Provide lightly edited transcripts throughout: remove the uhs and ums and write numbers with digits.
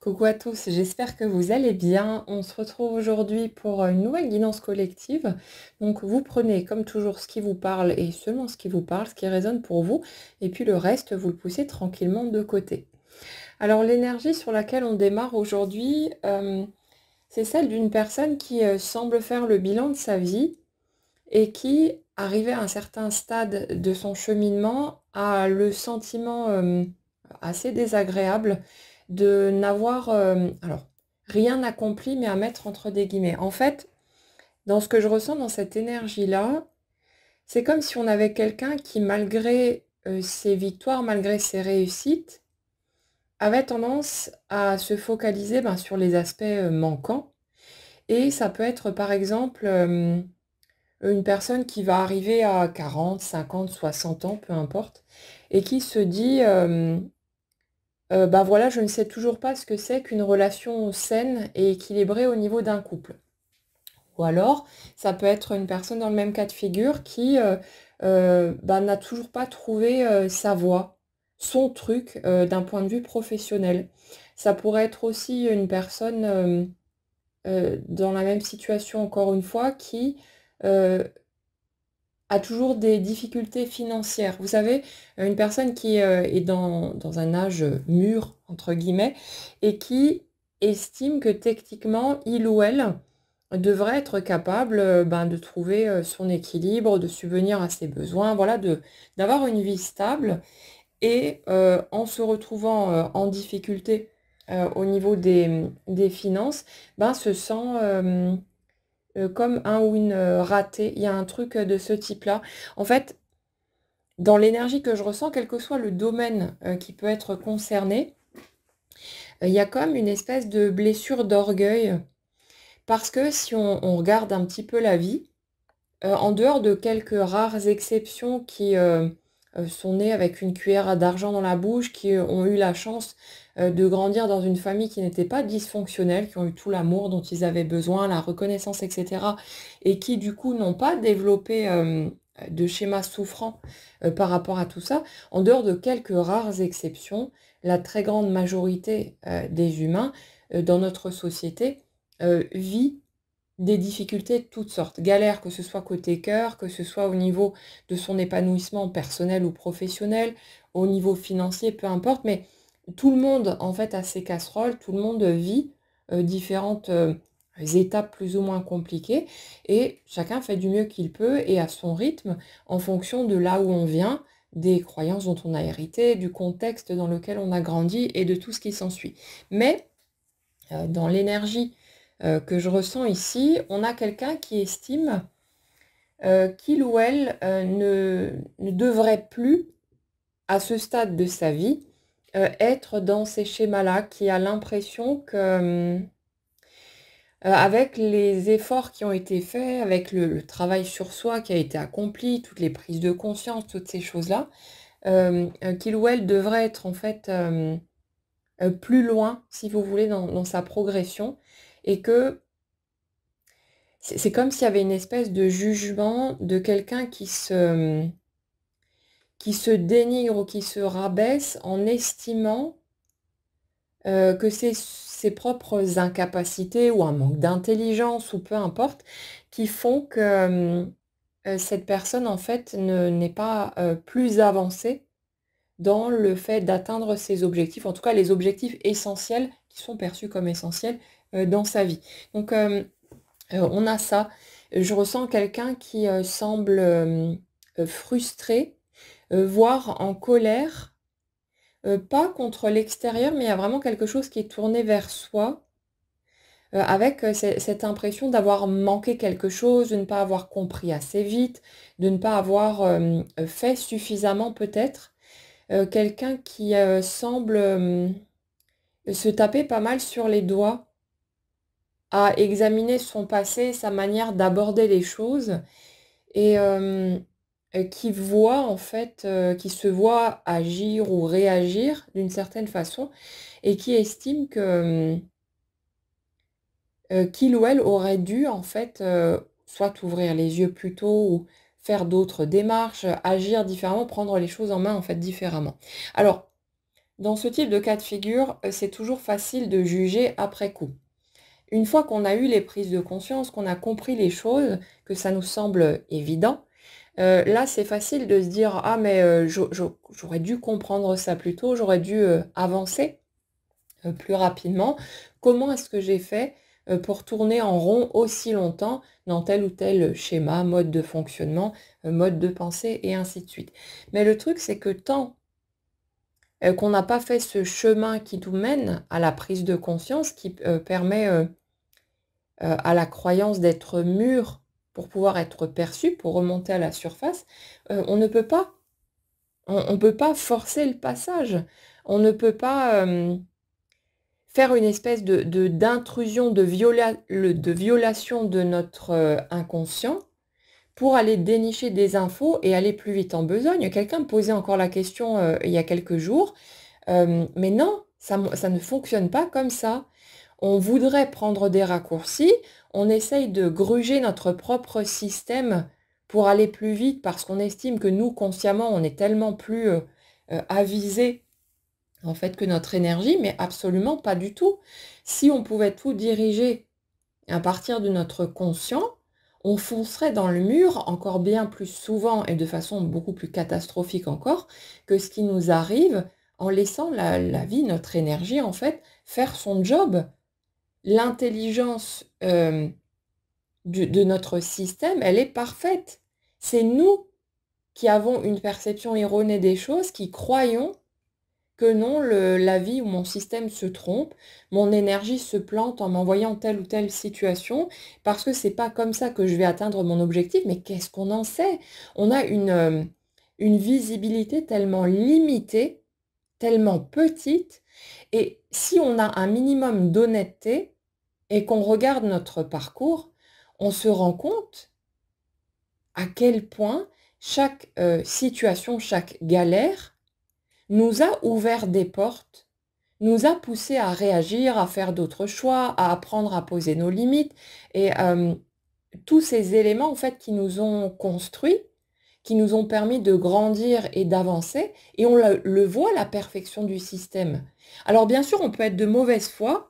Coucou à tous, j'espère que vous allez bien. On se retrouve aujourd'hui pour une nouvelle guidance collective. Donc vous prenez comme toujours ce qui vous parle et seulement ce qui vous parle, ce qui résonne pour vous, et puis le reste, vous le poussez tranquillement de côté. Alors l'énergie sur laquelle on démarre aujourd'hui, c'est celle d'une personne qui semble faire le bilan de sa vie et qui, arrivé à un certain stade de son cheminement, a le sentiment assez désagréable de n'avoir, alors, rien accompli, mais à mettre entre des guillemets. En fait, dans ce que je ressens dans cette énergie-là, c'est comme si on avait quelqu'un qui, malgré ses victoires, malgré ses réussites, avait tendance à se focaliser sur les aspects manquants. Et ça peut être, par exemple, une personne qui va arriver à 40, 50, 60 ans, peu importe, et qui se dit, bah voilà, je ne sais toujours pas ce que c'est qu'une relation saine et équilibrée au niveau d'un couple. Ou alors, ça peut être une personne dans le même cas de figure qui bah, n'a toujours pas trouvé sa voie, son truc d'un point de vue professionnel. Ça pourrait être aussi une personne dans la même situation, encore une fois, qui euh, a toujours des difficultés financières. Vous savez, une personne qui est dans un âge mûr, entre guillemets, et qui estime que techniquement, il ou elle devrait être capable de trouver son équilibre, de subvenir à ses besoins, voilà, d'avoir une vie stable. Et en se retrouvant en difficulté au niveau des finances, se sent comme un ou une ratée. Il y a un truc de ce type-là. En fait, dans l'énergie que je ressens, quel que soit le domaine qui peut être concerné, il y a comme une espèce de blessure d'orgueil. Parce que si on regarde un petit peu la vie, en dehors de quelques rares exceptions qui sont nées avec une cuillère d'argent dans la bouche, qui ont eu la chance de grandir dans une famille qui n'était pas dysfonctionnelle, qui ont eu tout l'amour dont ils avaient besoin, la reconnaissance, etc., et qui du coup n'ont pas développé de schéma souffrant par rapport à tout ça, en dehors de quelques rares exceptions, la très grande majorité des humains dans notre société vit des difficultés de toutes sortes, galères, que ce soit côté cœur, que ce soit au niveau de son épanouissement personnel ou professionnel, au niveau financier, peu importe, mais tout le monde en fait a ses casseroles, tout le monde vit différentes étapes plus ou moins compliquées et chacun fait du mieux qu'il peut et à son rythme en fonction de là où on vient, des croyances dont on a hérité, du contexte dans lequel on a grandi et de tout ce qui s'ensuit. Mais dans l'énergie que je ressens ici, on a quelqu'un qui estime qu'il ou elle ne devrait plus, à ce stade de sa vie, être dans ces schémas-là, qui a l'impression que, avec les efforts qui ont été faits, avec le travail sur soi qui a été accompli, toutes les prises de conscience, toutes ces choses-là, qu'il ou elle devrait être en fait plus loin, si vous voulez, dans sa progression, et que c'est comme s'il y avait une espèce de jugement de quelqu'un qui se dénigre ou qui se rabaisse en estimant que c'est ses propres incapacités ou un manque d'intelligence ou peu importe qui font que cette personne en fait n'est pas plus avancée dans le fait d'atteindre ses objectifs, en tout cas les objectifs essentiels qui sont perçus comme essentiels dans sa vie. Donc on a ça. Je ressens quelqu'un qui semble frustré, voire en colère, pas contre l'extérieur, mais il y a vraiment quelque chose qui est tourné vers soi, avec cette impression d'avoir manqué quelque chose, de ne pas avoir compris assez vite, de ne pas avoir fait suffisamment peut-être. Quelqu'un qui semble se taper pas mal sur les doigts à examiner son passé, sa manière d'aborder les choses et qui voit en fait, qui se voit agir ou réagir d'une certaine façon et qui estime que qu'il ou elle aurait dû en fait soit ouvrir les yeux plus tôt ou faire d'autres démarches, agir différemment, prendre les choses en main en fait différemment. Alors, dans ce type de cas de figure, c'est toujours facile de juger après coup. Une fois qu'on a eu les prises de conscience, qu'on a compris les choses, que ça nous semble évident, là, c'est facile de se dire: «Ah mais j'aurais dû comprendre ça plus tôt, j'aurais dû, avancer, plus rapidement. Comment est-ce que j'ai fait, pour tourner en rond aussi longtemps dans tel ou tel schéma, mode de fonctionnement, mode de pensée et ainsi de suite?» Mais le truc, c'est que tant, qu'on n'a pas fait ce chemin qui nous mène à la prise de conscience, qui, permet, à la croyance d'être mûre pour pouvoir être perçue, pour remonter à la surface, on ne peut pas. On peut pas forcer le passage. On ne peut pas, faire une espèce d'intrusion, de violation de notre, inconscient pour aller dénicher des infos et aller plus vite en besogne. Quelqu'un me posait encore la question, il y a quelques jours, mais non, ça ne fonctionne pas comme ça. On voudrait prendre des raccourcis, on essaye de gruger notre propre système pour aller plus vite parce qu'on estime que nous, consciemment, on est tellement plus, avisés en fait que notre énergie, mais absolument pas du tout. Si on pouvait tout diriger à partir de notre conscient, on foncerait dans le mur encore bien plus souvent et de façon beaucoup plus catastrophique encore que ce qui nous arrive en laissant la vie, notre énergie en fait, faire son job. L'intelligence, de notre système, elle est parfaite. C'est nous qui avons une perception erronée des choses, qui croyons que non, la vie ou mon système se trompe, mon énergie se plante en m'envoyant telle ou telle situation, parce que c'est pas comme ça que je vais atteindre mon objectif. Mais qu'est-ce qu'on en sait? On a une visibilité tellement limitée, tellement petite, et si on a un minimum d'honnêteté et qu'on regarde notre parcours, on se rend compte à quel point chaque situation, chaque galère nous a ouvert des portes, nous a poussé à réagir, à faire d'autres choix, à apprendre à poser nos limites. Et tous ces éléments, en fait, qui nous ont construits, qui nous ont permis de grandir et d'avancer, et on le voit, la perfection du système. Alors bien sûr, on peut être de mauvaise foi,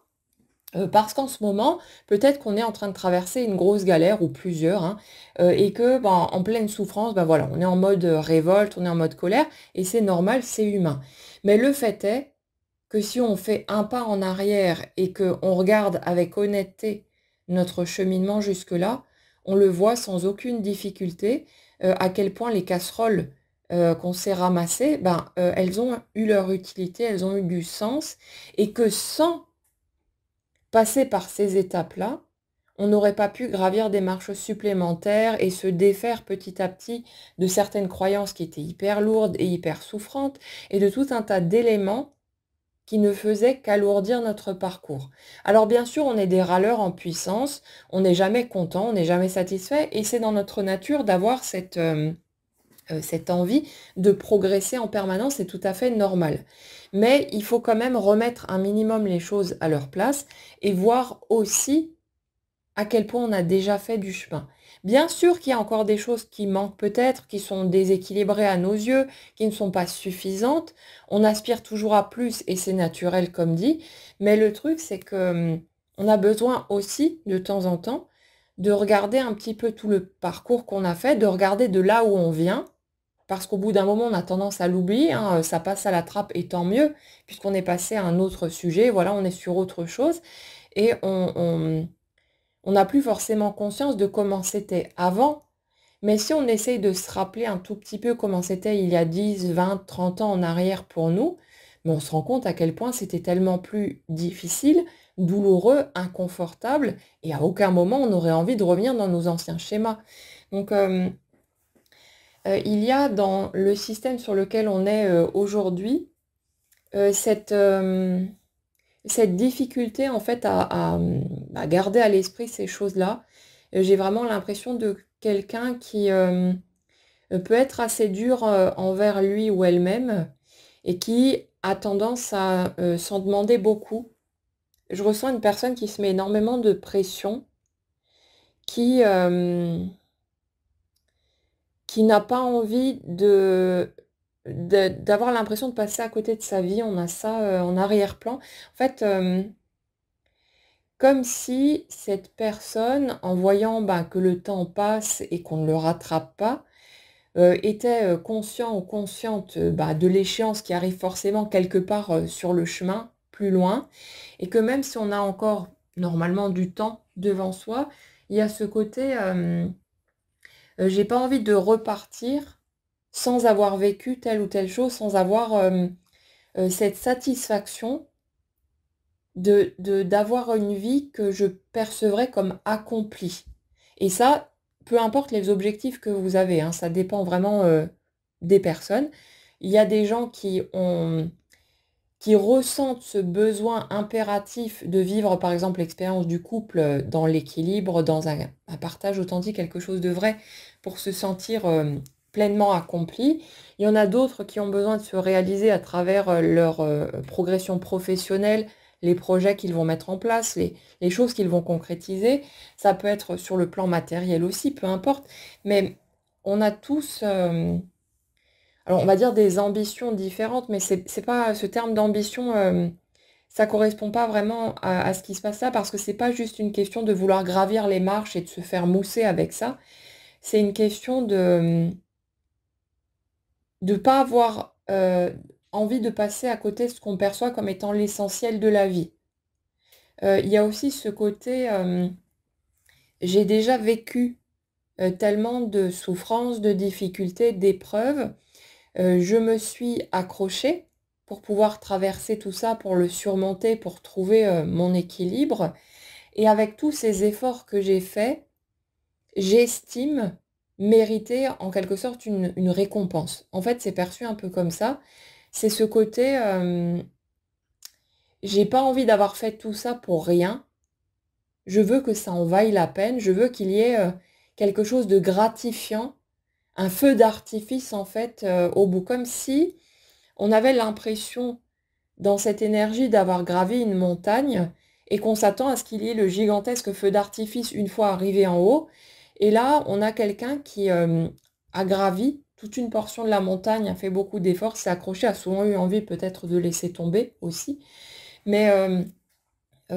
parce qu'en ce moment, peut-être qu'on est en train de traverser une grosse galère ou plusieurs, hein, et que, ben, en pleine souffrance, ben voilà, on est en mode révolte, on est en mode colère, et c'est normal, c'est humain. Mais le fait est que si on fait un pas en arrière et qu'on regarde avec honnêteté notre cheminement jusque-là, on le voit sans aucune difficulté, à quel point les casseroles qu'on s'est ramassées, ben, elles ont eu leur utilité, elles ont eu du sens, et que sans passer par ces étapes-là, on n'aurait pas pu gravir des marches supplémentaires et se défaire petit à petit de certaines croyances qui étaient hyper lourdes et hyper souffrantes, et de tout un tas d'éléments qui ne faisaient qu'alourdir notre parcours. Alors bien sûr, on est des râleurs en puissance, on n'est jamais content, on n'est jamais satisfait, et c'est dans notre nature d'avoir cette envie de progresser en permanence, c'est tout à fait normal. Mais il faut quand même remettre un minimum les choses à leur place et voir aussi à quel point on a déjà fait du chemin. Bien sûr qu'il y a encore des choses qui manquent peut-être, qui sont déséquilibrées à nos yeux, qui ne sont pas suffisantes. On aspire toujours à plus et c'est naturel comme dit. Mais le truc, c'est que on a besoin aussi de temps en temps de regarder un petit peu tout le parcours qu'on a fait, de regarder de là où on vient. Parce qu'au bout d'un moment, on a tendance à l'oublier, hein, ça passe à la trappe et tant mieux, puisqu'on est passé à un autre sujet, voilà, on est sur autre chose. Et on n'a plus forcément conscience de comment c'était avant, mais si on essaye de se rappeler un tout petit peu comment c'était il y a 10, 20, 30 ans en arrière pour nous, mais on se rend compte à quel point c'était tellement plus difficile, douloureux, inconfortable, et à aucun moment on aurait envie de revenir dans nos anciens schémas. Donc il y a dans le système sur lequel on est aujourd'hui cette difficulté en fait à garder à l'esprit ces choses-là. J'ai vraiment l'impression de quelqu'un qui peut être assez dur envers lui ou elle-même et qui a tendance à s'en demander beaucoup. Je ressens une personne qui se met énormément de pression, qui, qui n'a pas envie d'avoir l'impression de passer à côté de sa vie. On a ça en arrière-plan. En fait, comme si cette personne, en voyant bah, que le temps passe et qu'on ne le rattrape pas, était conscient ou consciente bah, de l'échéance qui arrive forcément quelque part sur le chemin, plus loin, et que même si on a encore normalement du temps devant soi, il y a ce côté, j'ai pas envie de repartir sans avoir vécu telle ou telle chose, sans avoir cette satisfaction d'avoir une vie que je percevrais comme accomplie. Et ça, peu importe les objectifs que vous avez, hein, ça dépend vraiment des personnes. Il y a des gens qui ressentent ce besoin impératif de vivre, par exemple, l'expérience du couple dans l'équilibre, dans un partage authentique, quelque chose de vrai, pour se sentir pleinement accompli. Il y en a d'autres qui ont besoin de se réaliser à travers leur progression professionnelle, les projets qu'ils vont mettre en place, les choses qu'ils vont concrétiser. Ça peut être sur le plan matériel aussi, peu importe. Mais on a tous... alors, on va dire des ambitions différentes, mais c'est pas ce terme d'ambition, ça correspond pas vraiment à ce qui se passe là, parce que c'est pas juste une question de vouloir gravir les marches et de se faire mousser avec ça. C'est une question de pas avoir envie de passer à côté de ce qu'on perçoit comme étant l'essentiel de la vie. Il y a aussi ce côté, j'ai déjà vécu tellement de souffrances, de difficultés, d'épreuves. Je me suis accrochée pour pouvoir traverser tout ça, pour le surmonter, pour trouver mon équilibre. Et avec tous ces efforts que j'ai faits, j'estime mériter en quelque sorte une récompense. En fait, c'est perçu un peu comme ça. C'est ce côté, j'ai pas envie d'avoir fait tout ça pour rien. Je veux que ça en vaille la peine. Je veux qu'il y ait quelque chose de gratifiant, un feu d'artifice en fait au bout, comme si on avait l'impression dans cette énergie d'avoir gravi une montagne et qu'on s'attend à ce qu'il y ait le gigantesque feu d'artifice une fois arrivé en haut. Et là, on a quelqu'un qui a gravi toute une portion de la montagne, a fait beaucoup d'efforts, s'est accroché, a souvent eu envie peut-être de laisser tomber aussi, mais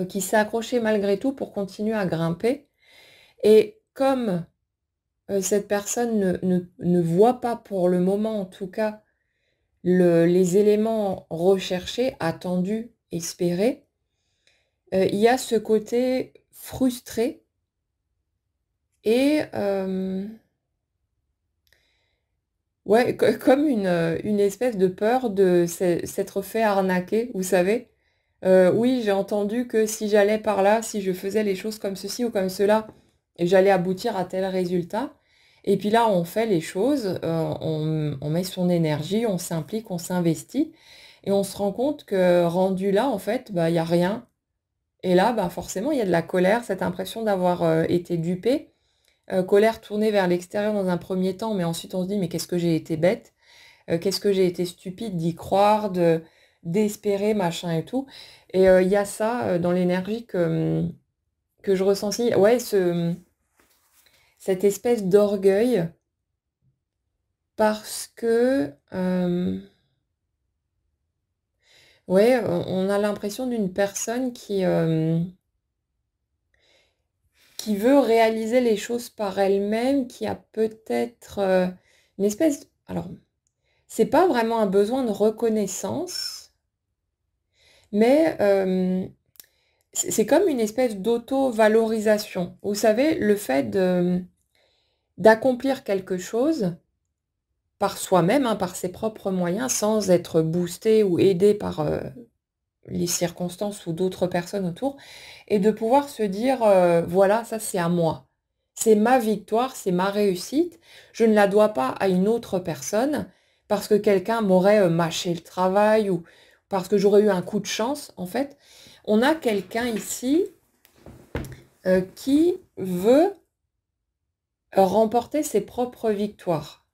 qui s'est accroché malgré tout pour continuer à grimper. Et comme cette personne ne voit pas pour le moment en tout cas les éléments recherchés, attendus, espérés, il y a ce côté frustré et ouais, comme une espèce de peur de s'être fait arnaquer, vous savez. Oui, j'ai entendu que si j'allais par là, si je faisais les choses comme ceci ou comme cela, j'allais aboutir à tel résultat. Et puis là, on fait les choses, on met son énergie, on s'implique, on s'investit, et on se rend compte que rendu là, en fait, bah, il n'y a rien. Et là, bah, forcément, il y a de la colère, cette impression d'avoir été dupé. Colère tournée vers l'extérieur dans un premier temps, mais ensuite on se dit, mais qu'est-ce que j'ai été bête, qu'est-ce que j'ai été stupide d'y croire, d'espérer, machin et tout. Et il y a ça dans l'énergie que je ressentis. Ouais, cette espèce d'orgueil, parce que, ouais, on a l'impression d'une personne qui veut réaliser les choses par elle-même, qui a peut-être une espèce... Alors, c'est pas vraiment un besoin de reconnaissance, mais c'est comme une espèce d'auto-valorisation. Vous savez, le fait d'accomplir quelque chose par soi-même, hein, par ses propres moyens, sans être boosté ou aidé par les circonstances ou d'autres personnes autour, et de pouvoir se dire, voilà, ça c'est à moi. C'est ma victoire, c'est ma réussite. Je ne la dois pas à une autre personne parce que quelqu'un m'aurait mâché le travail ou parce que j'aurais eu un coup de chance. En fait, on a quelqu'un ici qui veut remporter ses propres victoires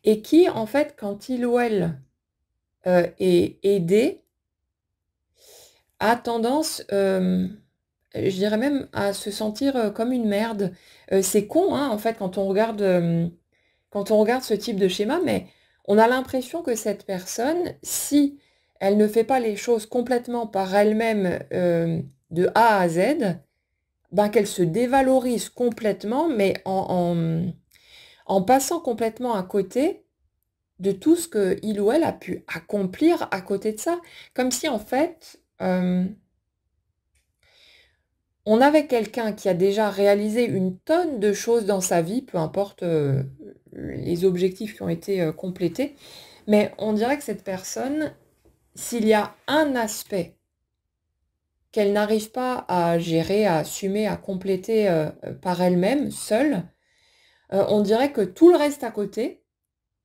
et qui, en fait, quand il ou elle est aidé, a tendance, je dirais même, à se sentir comme une merde. C'est con, hein, en fait, quand on regarde ce type de schéma, mais On a l'impression que cette personne, si elle ne fait pas les choses complètement par elle-même de A à Z, ben, qu'elle se dévalorise complètement, mais en passant complètement à côté de tout ce qu'il ou elle a pu accomplir à côté de ça. Comme si en fait, on avait quelqu'un qui a déjà réalisé une tonne de choses dans sa vie, peu importe les objectifs qui ont été complétés, mais on dirait que cette personne, s'il y a un aspect qu'elle n'arrive pas à gérer, à assumer, à compléter par elle-même, seule, on dirait que tout le reste à côté,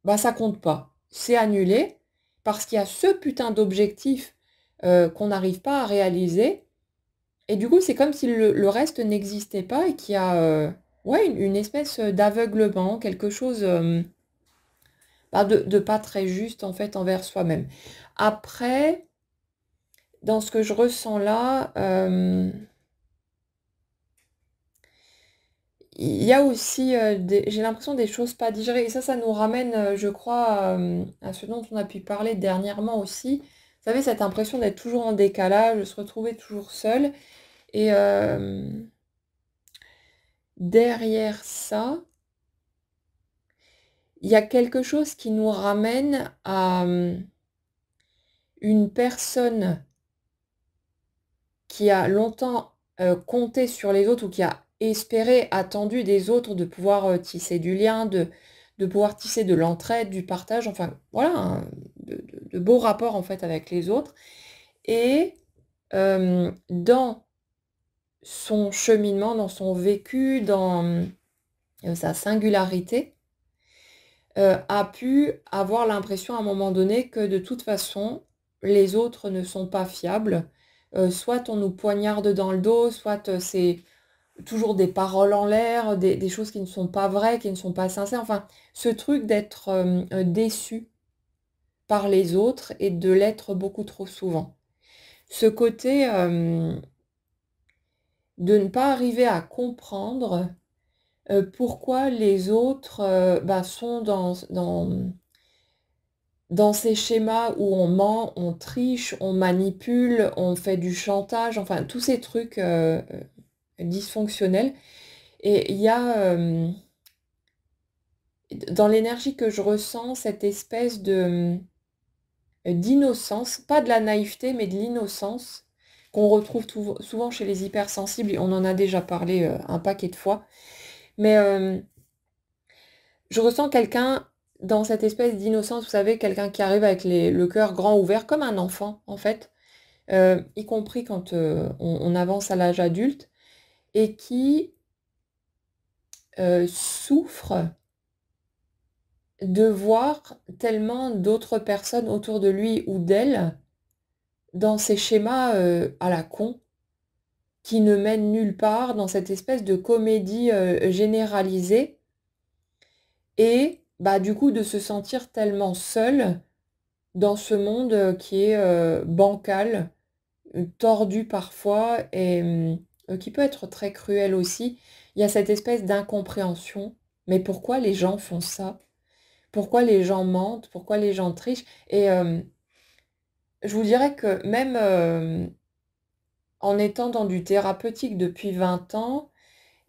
bah ça compte pas. C'est annulé parce qu'il y a ce putain d'objectif qu'on n'arrive pas à réaliser. Et du coup, c'est comme si le reste n'existait pas et qu'il y a ouais, une espèce d'aveuglement, quelque chose bah, de pas très juste en fait envers soi-même. Après, dans ce que je ressens là, il y a aussi, j'ai l'impression des choses pas digérées. Et ça nous ramène, je crois, à ce dont on a pu parler dernièrement aussi. Vous savez, cette impression d'être toujours en décalage, de se retrouver toujours seul. Et derrière ça, il y a quelque chose qui nous ramène à une personne qui a longtemps compté sur les autres ou qui a espéré, attendu des autres de pouvoir tisser du lien, de pouvoir tisser de l'entraide, du partage, enfin voilà, de beaux rapports en fait avec les autres. Et dans son cheminement, dans son vécu, dans sa singularité, a pu avoir l'impression à un moment donné que de toute façon, les autres ne sont pas fiables. Soit on nous poignarde dans le dos, soit c'est toujours des paroles en l'air, des choses qui ne sont pas vraies, qui ne sont pas sincères. Enfin, ce truc d'être déçu par les autres et de l'être beaucoup trop souvent. Ce côté de ne pas arriver à comprendre pourquoi les autres bah, sont dans ces schémas où on ment, on triche, on manipule, on fait du chantage, enfin tous ces trucs dysfonctionnels. Et il y a dans l'énergie que je ressens cette espèce de d'innocence, pas de la naïveté, mais de l'innocence qu'on retrouve souvent chez les hypersensibles, et on en a déjà parlé un paquet de fois. Mais je ressens quelqu'un dans cette espèce d'innocence, vous savez, quelqu'un qui arrive avec le cœur grand ouvert, comme un enfant en fait, y compris quand on avance à l'âge adulte, et qui souffre de voir tellement d'autres personnes autour de lui ou d'elle dans ces schémas à la con, qui ne mènent nulle part, dans cette espèce de comédie généralisée, et bah, du coup de se sentir tellement seul dans ce monde qui est bancal, tordu parfois, et qui peut être très cruel aussi. Il y a cette espèce d'incompréhension. Mais pourquoi les gens font ça? Pourquoi les gens mentent? Pourquoi les gens trichent? Et je vous dirais que même en étant dans du thérapeutique depuis 20 ans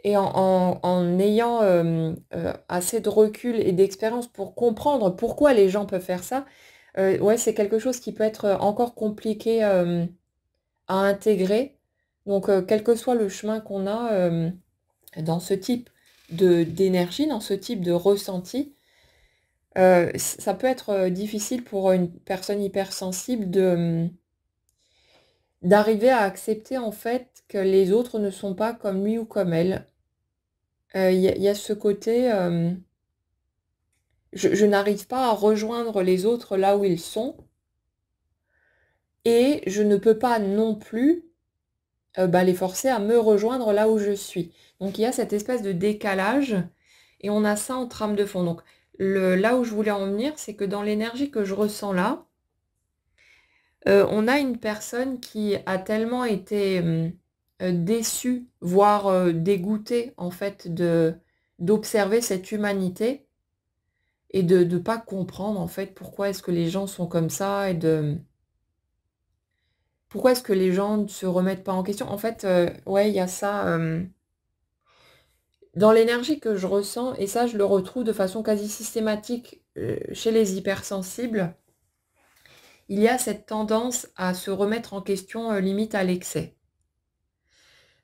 et en ayant assez de recul et d'expérience pour comprendre pourquoi les gens peuvent faire ça, ouais, c'est quelque chose qui peut être encore compliqué à intégrer. Donc, quel que soit le chemin qu'on a dans ce type d'énergie, dans ce type de ressenti, ça peut être difficile pour une personne hypersensible d'arriver à accepter en fait que les autres ne sont pas comme lui ou comme elle. Il y a ce côté, je n'arrive pas à rejoindre les autres là où ils sont, et je ne peux pas non plus bah, les forcer à me rejoindre là où je suis. Donc il y a cette espèce de décalage, et on a ça en trame de fond. Donc là où je voulais en venir, c'est que dans l'énergie que je ressens là, on a une personne qui a tellement été déçue, voire dégoûtée en fait d'observer cette humanité, et de pas comprendre, en fait, pourquoi est-ce que les gens sont comme ça et de pourquoi est-ce que les gens ne se remettent pas en question. En fait, ouais, il y a ça, dans l'énergie que je ressens et ça, je le retrouve de façon quasi systématique, chez les hypersensibles. Il y a cette tendance à se remettre en question, limite à l'excès.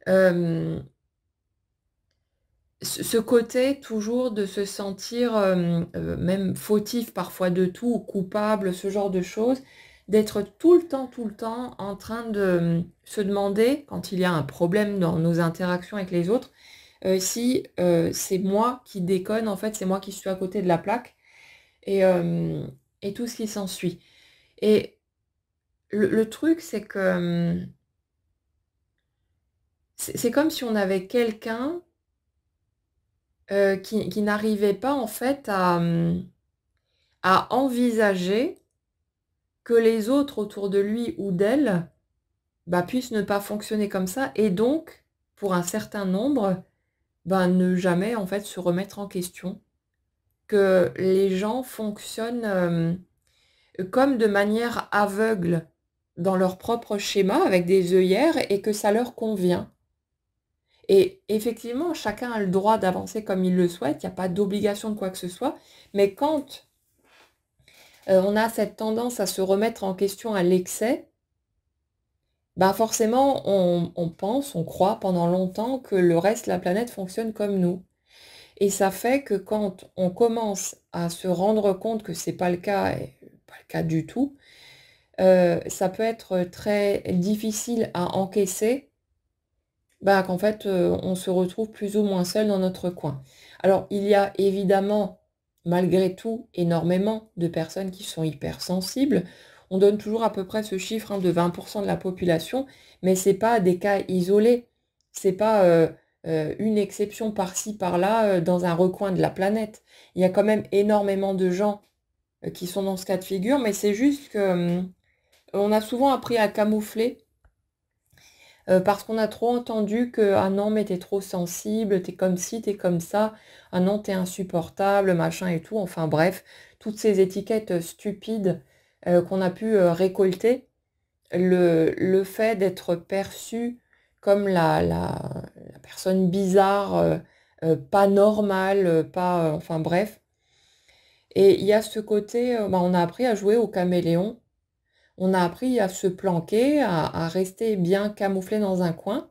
Hem, ce côté toujours de se sentir, même fautif parfois de tout ou coupable, ce genre de choses, d'être tout le temps en train de, se demander, quand il y a un problème dans nos interactions avec les autres, si, c'est moi qui déconne, en fait, c'est moi qui suis à côté de la plaque et et tout ce qui s'ensuit. Et le truc, c'est que, c'est comme si on avait quelqu'un, qui n'arrivait pas en fait à envisager que les autres autour de lui ou d'elle, bah, puissent ne pas fonctionner comme ça et donc, pour un certain nombre, bah, ne jamais en fait se remettre en question. Que les gens fonctionnent, comme de manière aveugle dans leur propre schéma avec des œillères et que ça leur convient. Et effectivement, chacun a le droit d'avancer comme il le souhaite, il y a pas d'obligation de quoi que ce soit, mais quand, on a cette tendance à se remettre en question à l'excès, bah, forcément on pense, on croit pendant longtemps que le reste de la planète fonctionne comme nous. Et ça fait que quand on commence à se rendre compte que c'est pas le cas et pas le cas du tout, ça peut être très difficile à encaisser, bah, qu'en fait, on se retrouve plus ou moins seul dans notre coin. Alors il y a évidemment, malgré tout, énormément de personnes qui sont hypersensibles. On donne toujours à peu près ce chiffre, hein, de 20 de la population, mais c'est pas des cas isolés. C'est pas, une exception par-ci par-là, dans un recoin de la planète. Il y a quand même énormément de gens, qui sont dans ce cas de figure, mais c'est juste que, on a souvent appris à camoufler. Parce qu'on a trop entendu que: «Ah non, mais tu trop sensible, t'es comme ci, t'es comme ça. Ah non, t'es insupportable», machin et tout. Enfin bref, toutes ces étiquettes, stupides, qu'on a pu, récolter. Le fait d'être perçu comme la personne bizarre, pas normale, pas, enfin bref. Et il y a ce côté, bah, on a appris à jouer au caméléon. On a appris à se planquer, à rester bien camouflé dans un coin.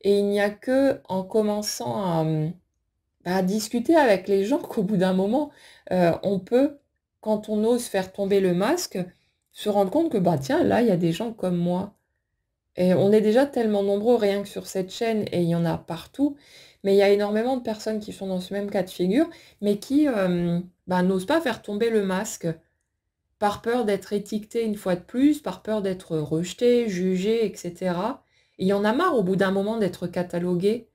Et il n'y a que en commençant à, à discuter avec les gens qu'au bout d'un moment, on peut, quand on ose faire tomber le masque, se rendre compte que, bah, tiens, là, il y a des gens comme moi. Et on est déjà tellement nombreux rien que sur cette chaîne et il y en a partout, mais il y a énormément de personnes qui sont dans ce même cas de figure, mais qui, bah, n'osent pas faire tomber le masque. Par peur d'être étiqueté une fois de plus, par peur d'être rejeté, jugé et cetera. Et il y en a marre au bout d'un moment d'être catalogué,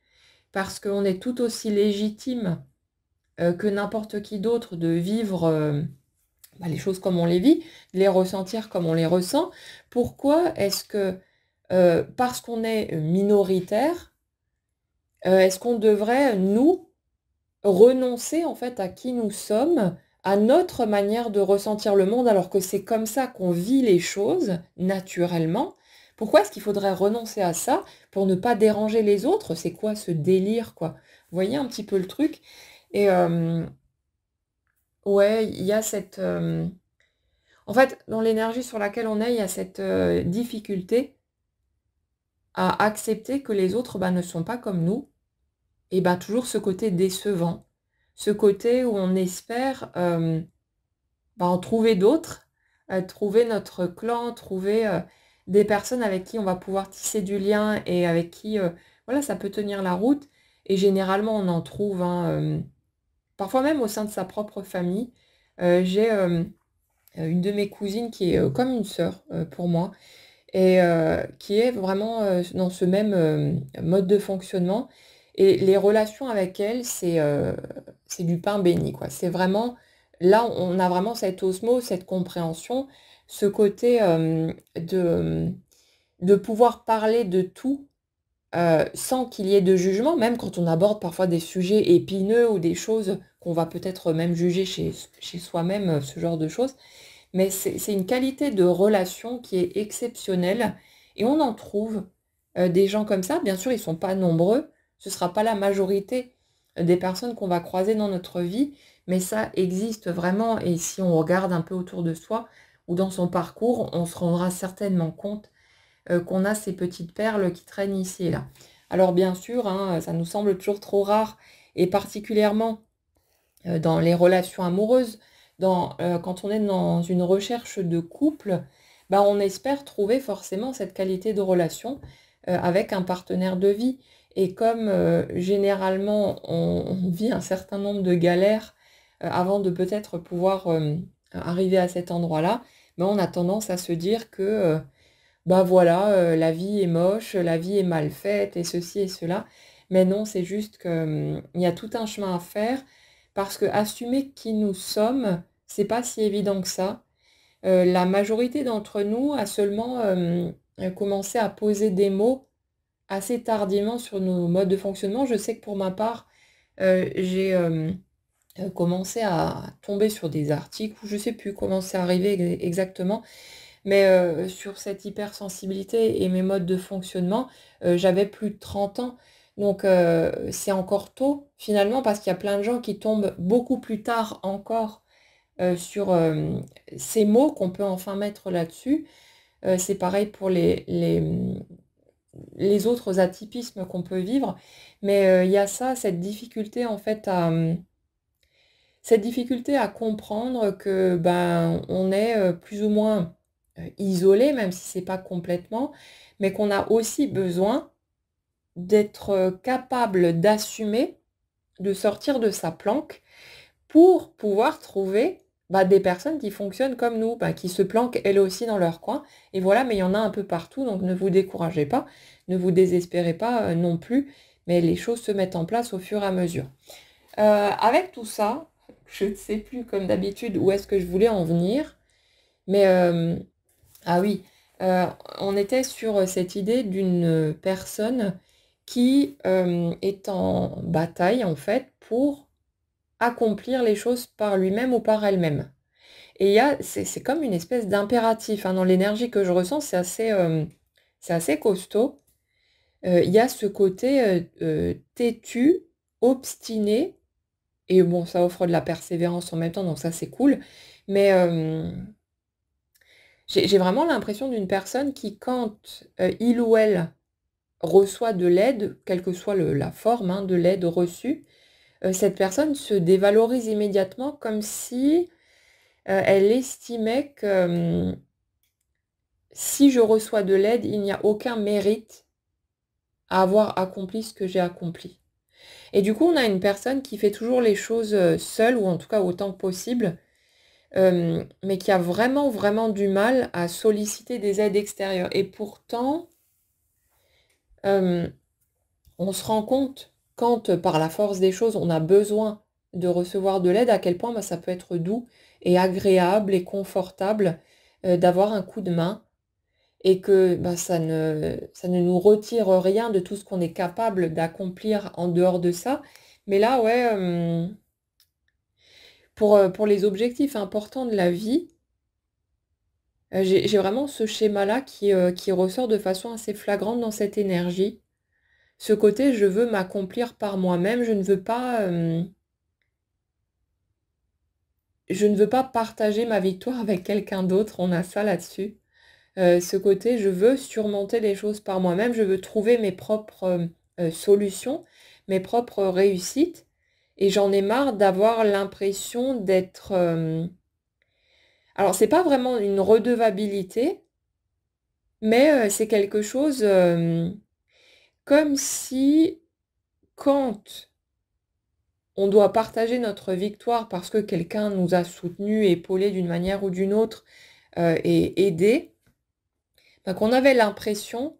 parce qu'on est tout aussi légitime, que n'importe qui d'autre de vivre, bah, les choses comme on les vit, de les ressentir comme on les ressent. Pourquoi est-ce que, parce qu'on est, minoritaire, est-ce qu'on devrait, nous, renoncer en fait à qui nous sommes, à notre manière de ressentir le monde, alors que c'est comme ça qu'on vit les choses naturellement. Pourquoi est-ce qu'il faudrait renoncer à ça pour ne pas déranger les autres? C'est quoi ce délire, quoi? Vous voyez un petit peu le truc? Et ouais, il y a cette, en fait, dans l'énergie sur laquelle on est, il y a cette, difficulté à accepter que les autres, bah, ne sont pas comme nous et bah, toujours ce côté décevant. Ce côté où on espère, bah, en trouver d'autres, trouver notre clan, trouver, des personnes avec qui on va pouvoir tisser du lien et avec qui, voilà, ça peut tenir la route et généralement on en trouve, hein, parfois même au sein de sa propre famille. J'ai, une de mes cousines qui est, comme une sœur, pour moi et qui est vraiment, dans ce même, mode de fonctionnement et les relations avec elle, c'est du pain béni, quoi. C'est vraiment là, on a vraiment cette osmose, cette compréhension, ce côté, de pouvoir parler de tout, sans qu'il y ait de jugement, même quand on aborde parfois des sujets épineux ou des choses qu'on va peut-être même juger chez soi-même, ce genre de choses. Mais c'est une qualité de relation qui est exceptionnelle et on en trouve des gens comme ça. Bien sûr, ils ne sont pas nombreux, ce ne sera pas la majorité des personnes qu'on va croiser dans notre vie, mais ça existe vraiment et si on regarde un peu autour de soi ou dans son parcours, on se rendra certainement compte qu'on a ces petites perles qui traînent ici et là. Alors bien sûr, hein, ça nous semble toujours trop rare et particulièrement dans les relations amoureuses, quand on est dans une recherche de couple, bah, on espère trouver forcément cette qualité de relation avec un partenaire de vie. Et comme généralement on vit un certain nombre de galères avant de peut-être pouvoir arriver à cet endroit-là, bah, on a tendance à se dire que bah voilà, la vie est moche, la vie est mal faite et ceci et cela. Mais non, c'est juste qu'il y a tout un chemin à faire parce que assumer qui nous sommes, c'est pas si évident que ça. La majorité d'entre nous a seulement commencé à poser des mots assez tardivement sur nos modes de fonctionnement. Je sais que pour ma part, j'ai commencé à tomber sur des articles où je sais plus comment c'est arrivé exactement, mais sur cette hypersensibilité et mes modes de fonctionnement, j'avais plus de 30 ans. Donc c'est encore tôt finalement parce qu'il y a plein de gens qui tombent beaucoup plus tard encore sur ces mots qu'on peut enfin mettre là-dessus. C'est pareil pour les autres atypismes qu'on peut vivre. Mais il y a ça, cette difficulté à comprendre que ben, on est plus ou moins isolé, même si c'est pas complètement, mais qu'on a aussi besoin d'être capable d'assumer, de sortir de sa planque pour pouvoir trouver bah, des personnes qui fonctionnent comme nous, bah, qui se planquent elles aussi dans leur coin. Et voilà, mais il y en a un peu partout, donc ne vous découragez pas, ne vous désespérez pas non plus, mais les choses se mettent en place au fur et à mesure. Avec tout ça, je ne sais plus comme d'habitude où est-ce que je voulais en venir, mais ah oui, euh, on était sur cette idée d'une personne qui est en bataille en fait pour accomplir les choses par lui-même ou par elle-même. Et c'est comme une espèce d'impératif hein, dans l'énergie que je ressens, c'est assez costaud. Il y a ce côté têtu, obstiné, et bon, ça offre de la persévérance en même temps, donc ça c'est cool. Mais j'ai vraiment l'impression d'une personne qui, quand il ou elle reçoit de l'aide, quelle que soit la forme hein, de l'aide reçue, cette personne se dévalorise immédiatement comme si elle estimait que si je reçois de l'aide, il n'y a aucun mérite à avoir accompli ce que j'ai accompli. Et du coup, on a une personne qui fait toujours les choses seule, ou en tout cas autant que possible, mais qui a vraiment, vraiment du mal à solliciter des aides extérieures. Et pourtant, euh, on se rend compte, quand par la force des choses, on a besoin de recevoir de l'aide, à quel point bah, ça peut être doux et agréable et confortable d'avoir un coup de main et que bah, ça ne nous retire rien de tout ce qu'on est capable d'accomplir en dehors de ça. Mais là, ouais, pour les objectifs importants de la vie, j'ai vraiment ce schéma-là qui ressort de façon assez flagrante dans cette énergie. Ce côté, je veux m'accomplir par moi-même, je ne veux pas partager ma victoire avec quelqu'un d'autre, on a ça là-dessus. Ce côté, je veux surmonter les choses par moi-même, je veux trouver mes propres solutions, mes propres réussites, et j'en ai marre d'avoir l'impression d'être... Alors, c'est pas vraiment une redevabilité, mais c'est quelque chose comme si quand on doit partager notre victoire parce que quelqu'un nous a soutenus, épaulés d'une manière ou d'une autre et aidés, ben, qu'on avait l'impression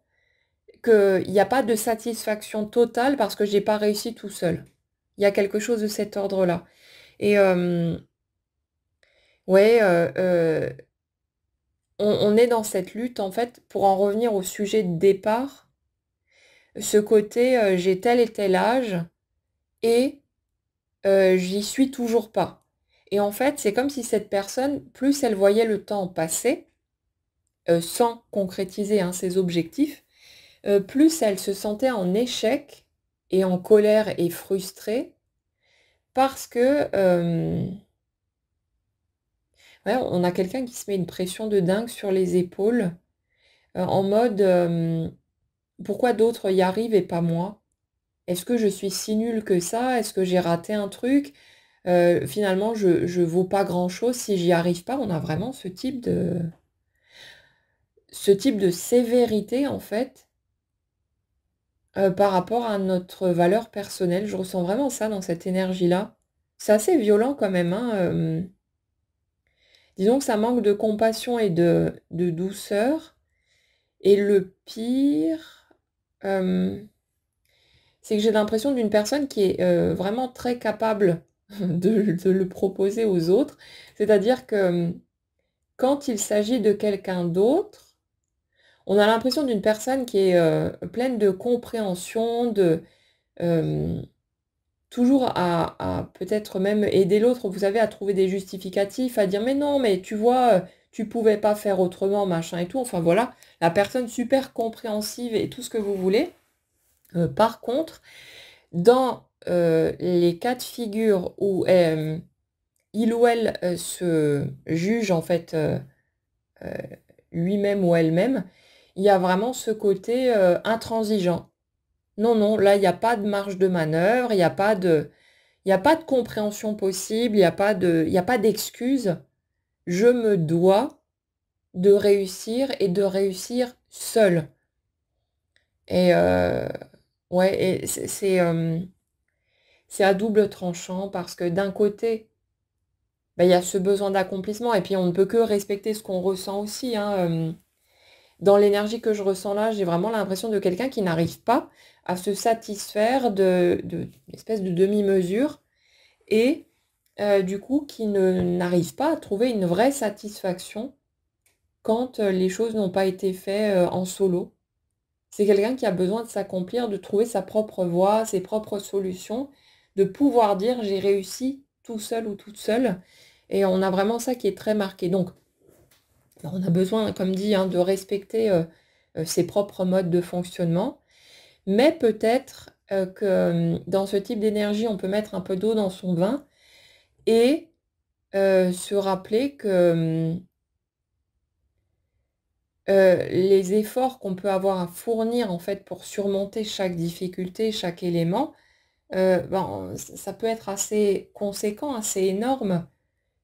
qu'il n'y a pas de satisfaction totale parce que j'ai pas réussi tout seul. Il y a quelque chose de cet ordre-là. Et ouais, on est dans cette lutte en fait pour en revenir au sujet de départ, ce côté j'ai tel et tel âge et j'y suis toujours pas. Et en fait, c'est comme si cette personne, plus elle voyait le temps passer, sans concrétiser, hein, ses objectifs, plus elle se sentait en échec et en colère et frustrée parce que, ouais, on a quelqu'un qui se met une pression de dingue sur les épaules, en mode, «Pourquoi d'autres y arrivent et pas moi? Est-ce que je suis si nulle que ça? Est-ce que j'ai raté un truc? Finalement, je vaux pas grand-chose si j'y arrive pas». On a vraiment ce type de sévérité, en fait, par rapport à notre valeur personnelle. Je ressens vraiment ça dans cette énergie-là. C'est assez violent quand même, hein, disons que ça manque de compassion et de douceur et le pire, c'est que j'ai l'impression d'une personne qui est, vraiment très capable de le proposer aux autres. C'est-à-dire que, quand il s'agit de quelqu'un d'autre, on a l'impression d'une personne qui est, pleine de compréhension, hem, toujours à peut-être même aider l'autre, vous savez, à trouver des justificatifs, à dire: «Mais non, mais tu vois, tu pouvais pas faire autrement, machin et tout». Enfin voilà, la personne super compréhensive et tout ce que vous voulez. Par contre, dans, les cas de figure où, il ou elle, se juge en fait, heu, lui-même ou elle-même, il y a vraiment ce côté, intransigeant. Non, non, là, il y a pas de marge de manœuvre, il y a pas de compréhension possible, il y a pas d'excuse. Je me dois de réussir et de réussir seule et ouais et c'est à double tranchant parce que d'un côté, bah, il y a ce besoin d'accomplissement et puis on ne peut que respecter ce qu'on ressent aussi, hein, dans l'énergie que je ressens là, j'ai vraiment l'impression de quelqu'un qui n'arrive pas à se satisfaire de espèce de demi-mesure et du coup qui n'arrive pas à trouver une vraie satisfaction quand, les choses n'ont pas été faites, en solo. C'est quelqu'un qui a besoin de s'accomplir, de trouver sa propre voie, ses propres solutions, de pouvoir dire: «J'ai réussi tout seul ou toute seule» et on a vraiment ça qui est très marqué. Donc on a besoin, comme dit, hein, de respecter, ses propres modes de fonctionnement, mais peut-être, que, dans ce type d'énergie, on peut mettre un peu d'eau dans son vin et se rappeler que, les efforts qu'on peut avoir à fournir, en fait, pour surmonter chaque difficulté, chaque élément, ben, ça peut être assez conséquent, assez énorme.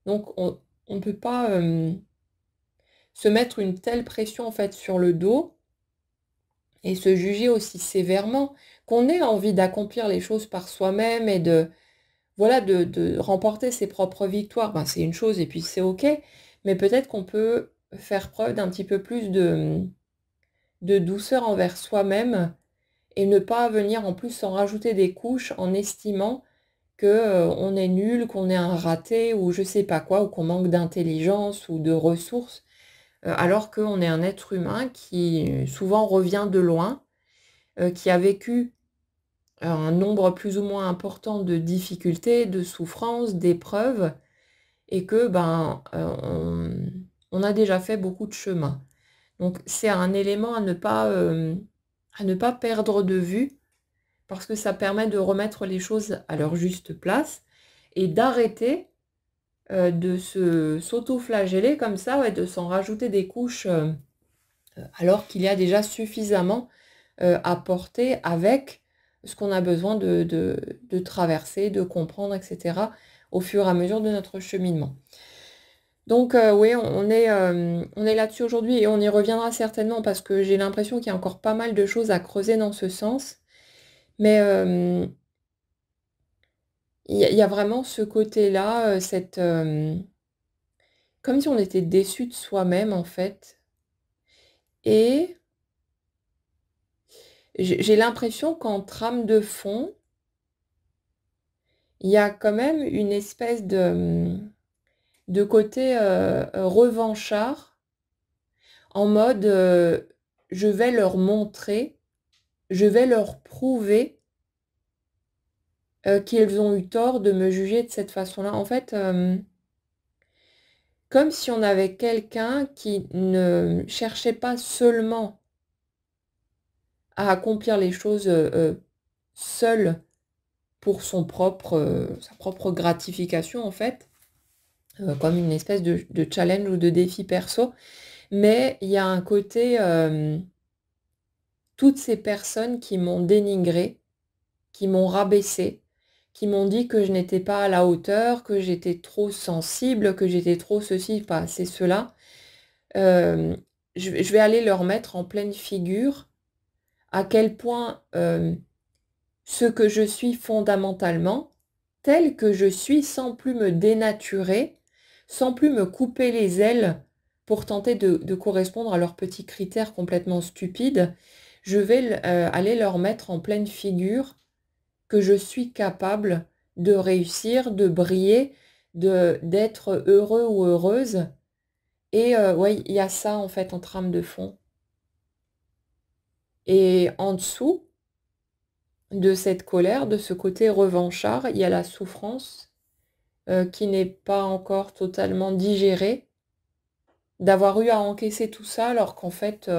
Donc on ne peut pas, se mettre une telle pression, en fait, sur le dos et se juger aussi sévèrement. Qu'on ait envie d'accomplir les choses par soi-même et de voilà, de remporter ses propres victoires, ben, c'est une chose et puis c'est OK. Mais peut-être qu'on peut faire preuve d'un petit peu plus de douceur envers soi-même et ne pas venir en plus s'en rajouter des couches en estimant que, on est nul, qu'on est un raté ou je sais pas quoi, ou qu'on manque d'intelligence ou de ressources, alors qu'on est un être humain qui, souvent revient de loin, qui a vécu un nombre plus ou moins important de difficultés, de souffrances, d'épreuves et que, ben, on a déjà fait beaucoup de chemin. Donc c'est un élément à ne pas perdre de vue parce que ça permet de remettre les choses à leur juste place et d'arrêter, de s'auto-flageller comme ça, ouais, de s'en rajouter des couches, alors qu'il y a déjà suffisamment, à porter avec ce qu'on a besoin de traverser, de comprendre et cetera, au fur et à mesure de notre cheminement. Donc oui, on est là-dessus aujourd'hui et on y reviendra certainement parce que j'ai l'impression qu'il y a encore pas mal de choses à creuser dans ce sens. Mais il y a vraiment ce côté-là, comme si on était déçu de soi-même, en fait et j'ai l'impression qu'en trame de fond, il y a quand même une espèce de côté, revanchard en mode, «Je vais leur montrer, je vais leur prouver qu'ils ont eu tort de me juger de cette façon-là. En fait, comme si on avait quelqu'un qui ne cherchait pas seulement à accomplir les choses, seul pour sa propre gratification en fait, comme une espèce de challenge ou de défi perso. Mais il y a un côté, toutes ces personnes qui m'ont dénigrée, qui m'ont rabaissée, qui m'ont dit que je n'étais pas à la hauteur, que j'étais trop sensible, que j'étais trop ceci, pas assez cela. Hem, je vais aller leur mettre en pleine figure à quel point, ce que je suis fondamentalement, tel que je suis, sans plus me dénaturer, sans plus me couper les ailes pour tenter de correspondre à leurs petits critères complètement stupides, je vais aller leur mettre en pleine figure que je suis capable de réussir, de briller, d'être heureux ou heureuse. Et ouais, il y a ça en fait en trame de fond. Et en dessous de cette colère, de ce côté revanchard, il y a la souffrance, qui n'est pas encore totalement digérée, d'avoir eu à encaisser tout ça alors qu'en fait,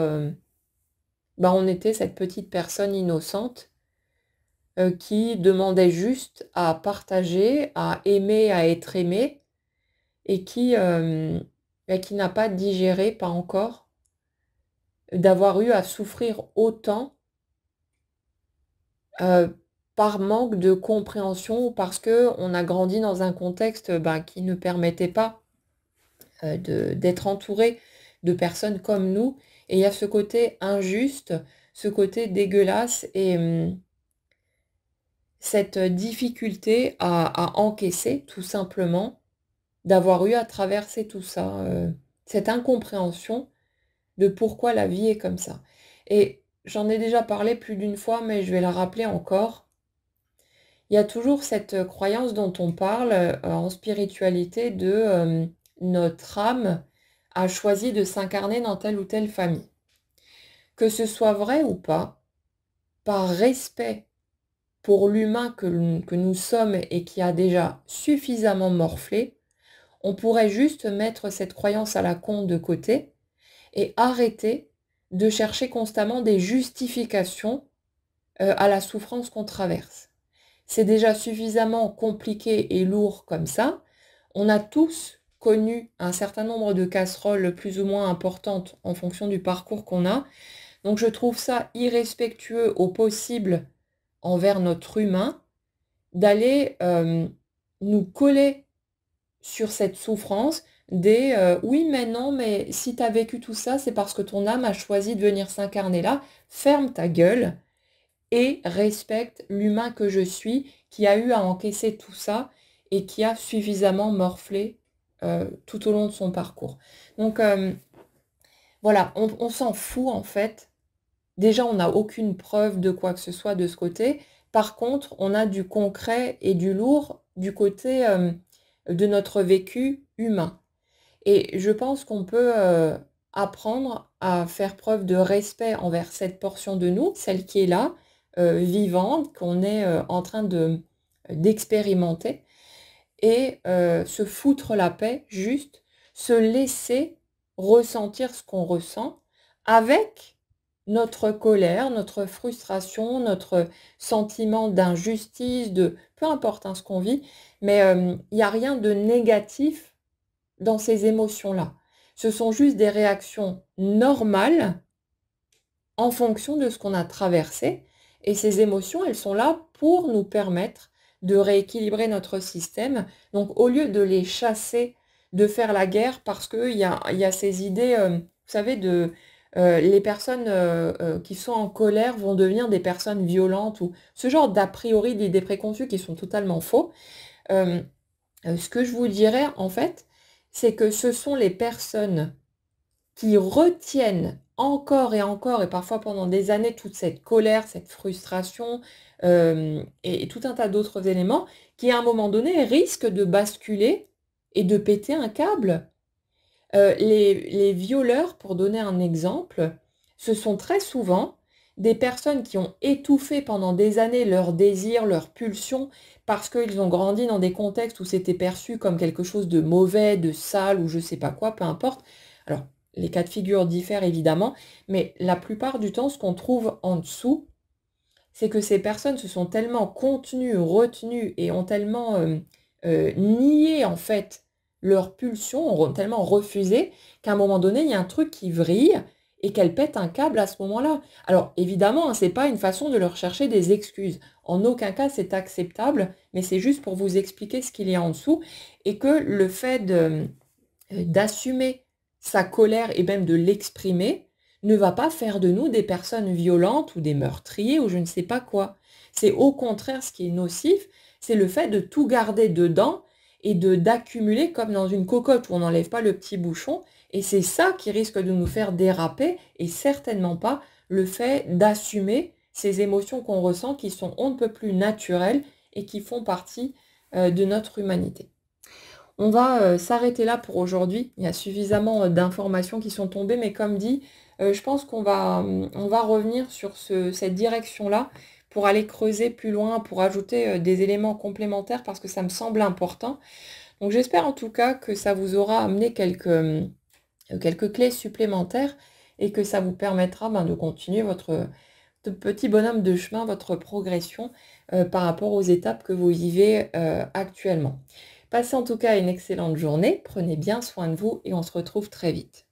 bah, on était cette petite personne innocente, qui demandait juste à partager, à aimer, à être aimée et bah, qui n'a pas digéré, pas encore, d'avoir eu à souffrir autant, heu, par manque de compréhension ou parce qu'on a grandi dans un contexte, bah, qui ne permettait pas, d'être entouré de personnes comme nous. Et il y a ce côté injuste, ce côté dégueulasse et cette difficulté à encaisser tout simplement, d'avoir eu à traverser tout ça, cette incompréhension de pourquoi la vie est comme ça. Et j'en ai déjà parlé plus d'une fois, mais je vais la rappeler encore. Il y a toujours cette croyance dont on parle, en spiritualité de, notre âme a choisi de s'incarner dans telle ou telle famille. Que ce soit vrai ou pas, par respect pour l'humain que nous sommes et qui a déjà suffisamment morflé, on pourrait juste mettre cette croyance à la con de côté et arrêter de chercher constamment des justifications, à la souffrance qu'on traverse. C'est déjà suffisamment compliqué et lourd comme ça. On a tous connu un certain nombre de casseroles plus ou moins importantes en fonction du parcours qu'on a. Donc je trouve ça irrespectueux au possible envers notre humain d'aller, nous coller sur cette souffrance des, «Oui mais non, mais si tu as vécu tout ça, c'est parce que ton âme a choisi de venir s'incarner là». Ferme ta gueule et respecte l'humain que je suis, qui a eu à encaisser tout ça et qui a suffisamment morflé, tout au long de son parcours. Donc, voilà, on s'en fout en fait. Déjà, on n'a aucune preuve de quoi que ce soit de ce côté. Par contre, on a du concret et du lourd du côté, de notre vécu humain. Et je pense qu'on peut, apprendre à faire preuve de respect envers cette portion de nous, celle qui est là, vivante, qu'on est, en train d'expérimenter et se foutre la paix, juste se laisser ressentir ce qu'on ressent avec notre colère, notre frustration, notre sentiment d'injustice, de peu importe, hein, ce qu'on vit, mais il y a rien de négatif dans ces émotions-là. Ce sont juste des réactions normales en fonction de ce qu'on a traversé et ces émotions, elles sont là pour nous permettre de rééquilibrer notre système. Donc au lieu de les chasser, de faire la guerre parce qu'il y a ces idées, vous savez de, les personnes, qui sont en colère vont devenir des personnes violentes ou ce genre d'a priori, d'idées préconçues qui sont totalement faux. Hem Ce que je vous dirais, en fait, c'est que ce sont les personnes qui retiennent encore et parfois pendant des années toute cette colère, cette frustration, et tout un tas d'autres éléments qui, à un moment donné, risquent de basculer et de péter un câble. Les violeurs, pour donner un exemple, ce sont très souvent des personnes qui ont étouffé pendant des années leurs désirs, leurs pulsions, parce qu'ils ont grandi dans des contextes où c'était perçu comme quelque chose de mauvais, de sale ou je sais pas quoi, peu importe. Alors, les cas de figure diffèrent évidemment, mais la plupart du temps, ce qu'on trouve en dessous, c'est que ces personnes se sont tellement contenues, retenues et ont tellement nié en fait leurs pulsions, ont tellement refusé qu'à un moment donné, il y a un truc qui vrille et qu'elles pètent un câble à ce moment-là. Alors évidemment, hein, c'est pas une façon de leur chercher des excuses. En aucun cas, c'est acceptable, mais c'est juste pour vous expliquer ce qu'il y a en dessous et que le fait d'assumer sa colère et même de l'exprimer ne va pas faire de nous des personnes violentes ou des meurtriers ou je ne sais pas quoi. C'est au contraire ce qui est nocif, c'est le fait de tout garder dedans et d'accumuler comme dans une cocotte où on n'enlève pas le petit bouchon. Et c'est ça qui risque de nous faire déraper et certainement pas le fait d'assumer ces émotions qu'on ressent qui sont on ne peut plus naturelles et qui font partie de notre humanité. On va s'arrêter là pour aujourd'hui. Il y a suffisamment d'informations qui sont tombées, mais comme dit, je pense on va revenir sur cette direction-là pour aller creuser plus loin, pour ajouter des éléments complémentaires parce que ça me semble important. Donc j'espère en tout cas que ça vous aura amené quelques clés supplémentaires et que ça vous permettra de continuer votre petit bonhomme de chemin, votre progression par rapport aux étapes que vous vivez actuellement. Passez en tout cas une excellente journée, prenez bien soin de vous et on se retrouve très vite.